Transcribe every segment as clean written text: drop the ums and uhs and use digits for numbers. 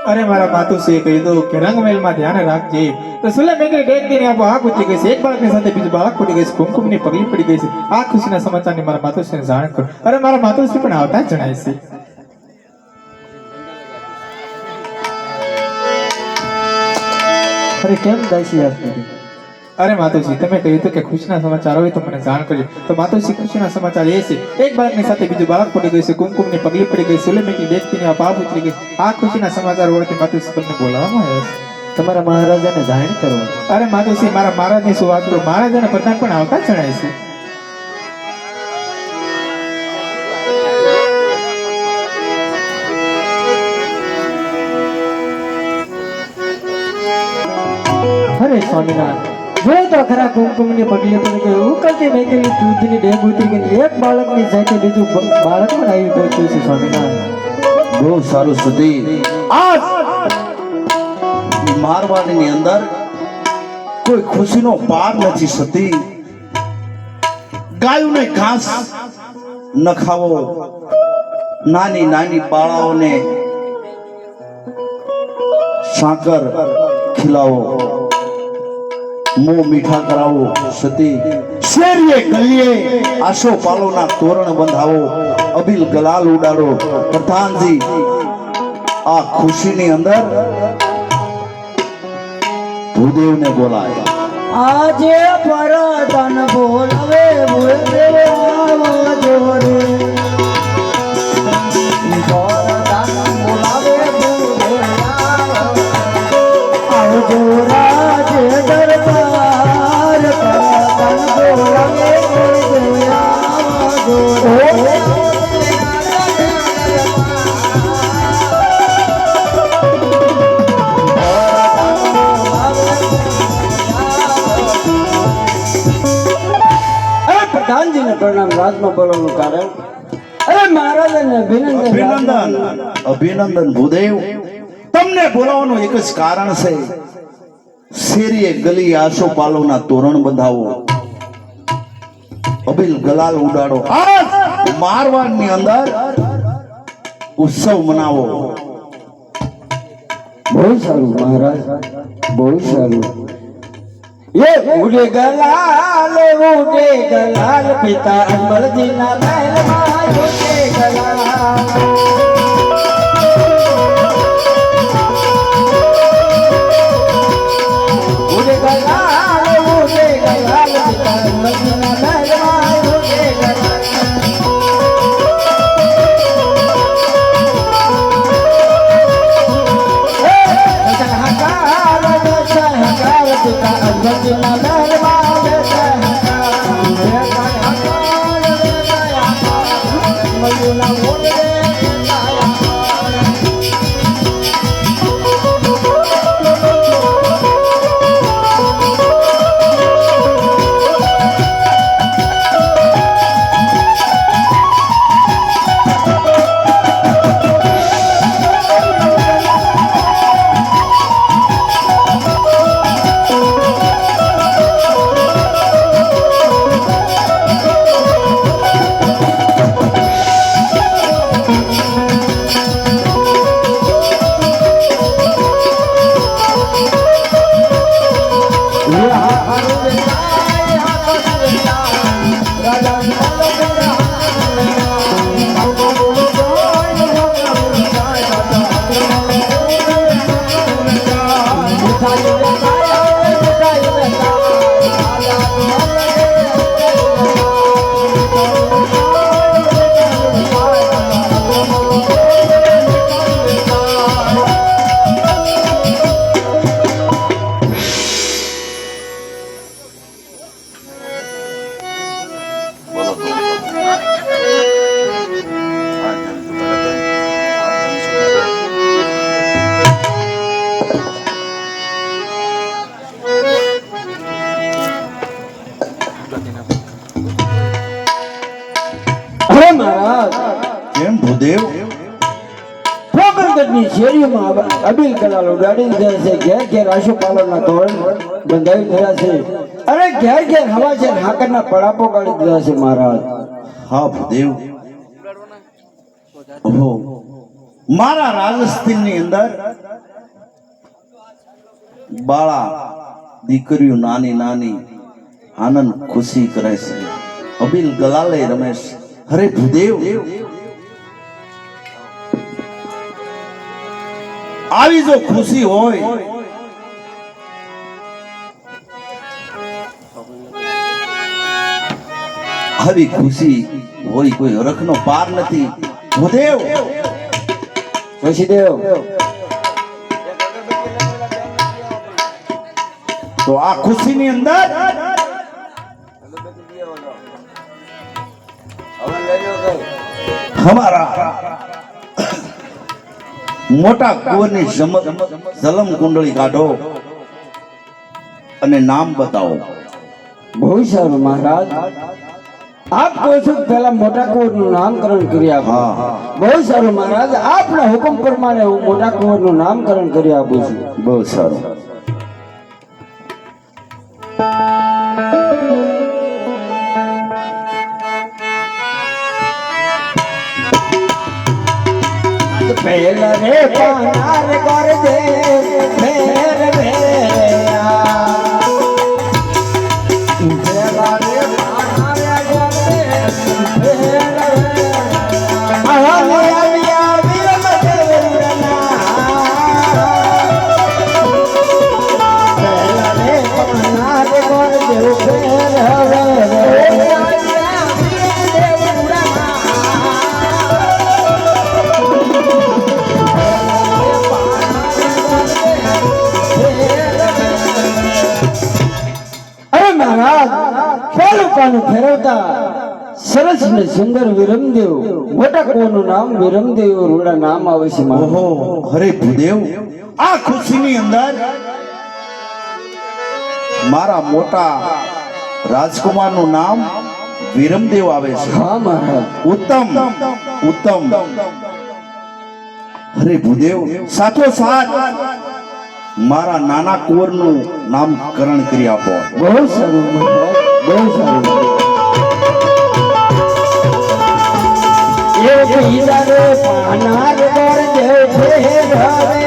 अरे मारा मातु से कही दो कि रंगमेल में ध्यान રાખજે તો સુલે મેઘે ડેક દીને આપો આ કૂટી ગઈ છે એક બાળકની સાથે બીજું બાળક કૂટી ગઈ છે કુમકુમની પગલી પડી ગઈ છે આ ખુશીના સમાચારની મારા માતુશ્રીને જાણ કરો અરે મારા માતુશ્રી પણ આવતા જ જણાય છે अरे केम दासी आपने अरे मातोश्री તમે કહ્યું તો કે ખુશીના સમાચાર હોય તો મને જાણ કરજો તો માતોશ્રી ખુશીના સમાચાર એ છે એક બાળકની સાથે બીજું બાળક પડી ગયું છે કુમકુમની પગલી પડી ગઈ સુલેમેકી દેખતીની આ પાપ ઉતરી ગઈ આ ખુશીના સમાચાર હોવાથી માતોશ્રી તમને બોલાવવામાં આવ્યો છે તમારા મહારાજાને જાણ કરો અરે માતોશ્રી મારા મહારાજની શું વાત કરું મહારાજાના પ્રધાન પણ આવતા જ જણાય છે अरे स्वामीनाथ जो तो खरा कुमकुमनी पगली पड़ी गई उकलती मेकेली दूधनी डेग उतरी गई एक बाળકની સાથે બીજું બાળક પણ આવી પહોંચ્યું છે સ્વામીનાથ બહુ સારું સતી આજ મારવાડની અંદર કોઈ ખુશીનો પાર નથી સતી ગાયોને ઘાસ ન ખાવો નાની નાની બાળાઓને સાકર ખિલાવો मुंह मीठा करावो सती शेरिये गलिये आशो पालोना तोरण बंधावो अबिल गलाल उडाड़ो प्रधान जी आ खुशी नी अंदर भूदेव ने बोलाया आजे परदान बोलवे भूदेव आवो जोरे परदान बोलावे भूदेव आवो जोरा प्रधान जी ने प्रणाम राज में बोलने कारण अरे महाराज ने अभिनंदन अभिनंदन भूदेव तमने बोलावવાનો એક જ કારણ છે શેરીએ ગલી આશો પાલોના તોરણ બંધાવો અબિલ ગલાલ ઉડાડો આજ મારવાડની અંદર ઉત્સવ મનાવો બહુ સારું મહારાજ બહુ સારું એ ઉડે ગલાલ પિતા અમરજીના મહેલમાં ઉડે ગલાલ ઉડે ગલાલ પિતા અમરજીના મહેલમાં ઉડે ગલાલ કેમ ભૂદેવ? પોકરગઢની શેરીઓમાં અબીલ કલાલ ઉડાડી દીધા છે. ઘેર ઘેર આશુપાલનના તોરણ બંધાવી દીધા છે અને ઘેર ઘેર હવા છે હાકરના પડાપો કાઢી દીધા છે મહારાજ. હા ભૂદેવ. ઓહો, મારા રાજસ્થાનની અંદર બાળા દીકરીઓ નાની નાની આનંદ ખુશી કરે છે. અબીલ ગલાલે રમેશ. અરે ભૂદેવ, આવી જો ખુશી હોય આવી ખુશી હોય કોઈ હરખનો પાર નથી. ભૂદેવ, વશીદેવ, તો આ ખુશીની અંદર અમારા મોટા કુંવરની જલમ કુંડળી કાઢો અને નામ બતાવો. બહુ સારું મહારાજ. આપ કહો છો કે પહેલા મોટા કુંવરનું નામકરણ કરી આપો. હા. બહુ સારું મહારાજ. આપના હુકમ પ્રમાણે હું મોટા કુંવરનું નામકરણ કરી આપું છું. બહુ સારું. પહેલા રે પાનાર ગરજે ફેર ભેયા. પહેલા રે પાનાર ગરજે ફેર ભેયા. આલે આવ્યા વિરમ દેવના. પહેલા રે પાનાર ગરજે ફેર ભેયા. ફેરવતા સરસ ને સુંદર વિરમદેવ, મોટા કુંવરનું નામ વિરમદેવ રૂડા નામ આવે છે. ઓહો, હરે ભૂદેવ, આ ખુશીની અંદર મારા મોટા રાજકુમારનું નામ વિરમદેવ આવે છે. હા મહારાજ. ઉત્તમ ઉત્તમ. હરે ભૂદેવ, સાથોસાથ મારા નાના કુંવરનું નામકરણ કરી આપો. બહુ સારું મહારાજ, બહુ સારું. એક ઈદારે પાનાર ગરજે ફેર હવે.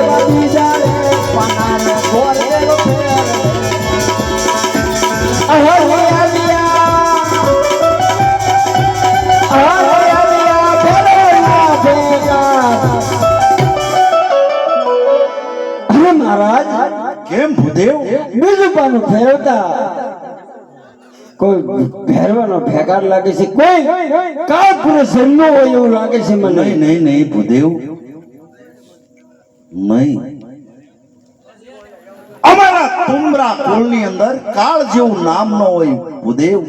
એક ઈદારે પાનાર ગરજે ફેર અરે મહારાજ કેમ ભૂદેવ? બીજું પાનું ફેરવતા કોઈ ફેરવાનો ભેગાર લાગે છે, કોઈ કાળ પૂરો સન્નો હોય એવું લાગે છે મને. નહીં નહીં નહીં ભૂદેવ, નહીં. અમારા તુમરા કુળની અંદર કાળ જેવું નામ ન હોય ભૂદેવ.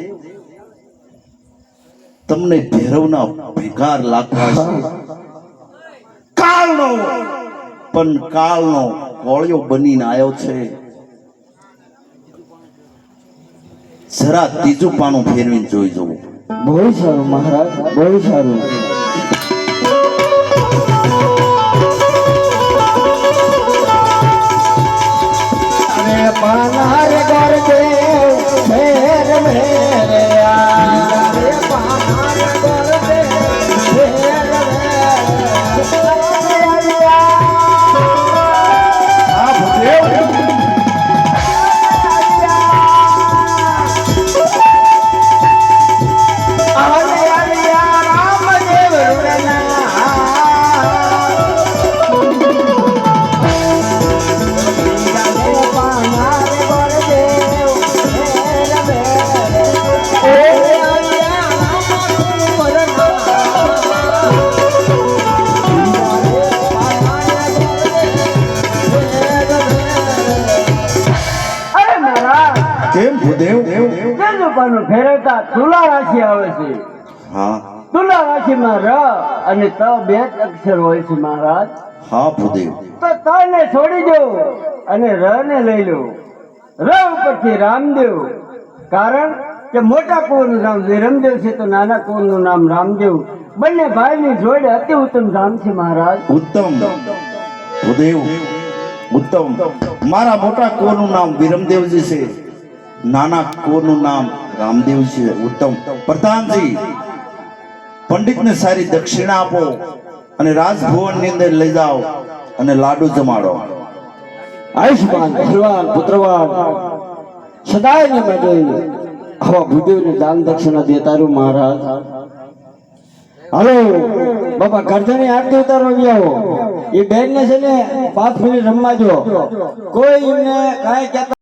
તમને ભૈરવના ભેગાર લાગવા છે. કાળનો પણ કાળનો કોળિયો બનીને આવ્યો છે. જરા ત્રીજું પાનું ફેરવીને જોઈ જવું. બહુ સારું મહારાજ, બહુ સારું. અરે પાનાર ગરજે મેર મેરયા, અરે પાનાર ગરજે મેર મેરયા. આ ભૂદેવ કેમ ભૂદેવ? ફેરવતા તુલા રાશિ આવે છે. હા તુલા રાશિમાં ર અને ત બે જ અક્ષર હોય છે મહારાજ. હા ભૂદેવ. તો ત ને છોડી દો અને ર ને લઈ લો. ર ઉપરથી રામદેવ, કારણ કે મોટા કુંવરનું નામ વિરમદેવ છે તો નાના કુંવરનું નામ રામદેવ. બંને ભાઈની જોડે અતિ ઉત્તમ નામ છે મહારાજ. ઉત્તમ ભૂદેવ, ઉત્તમ. મારા મોટા કુંવરનું નામ વિરમદેવજી છે, નાના કુંવરનું નામ રામદેવ છે. ઉત્તમ. પ્રધાનજી, પંડિતને સારી દક્ષિણા આપો અને રાજભવનની અંદર લઈ જાઓ અને લાડુ જમાડો. આયુષ્માન ભગવાન પુત્રવાન સદાય ને માટે આવા ભૂદેવને દાન દક્ષિણા દેતા રહો મહારાજ. હાલો બાપા ગરદની આરતી ઉતારો આવો. એ બેન ને છે ને 5 મિનિટ રમવા જો. કોઈ એમને કાંઈ કહેતા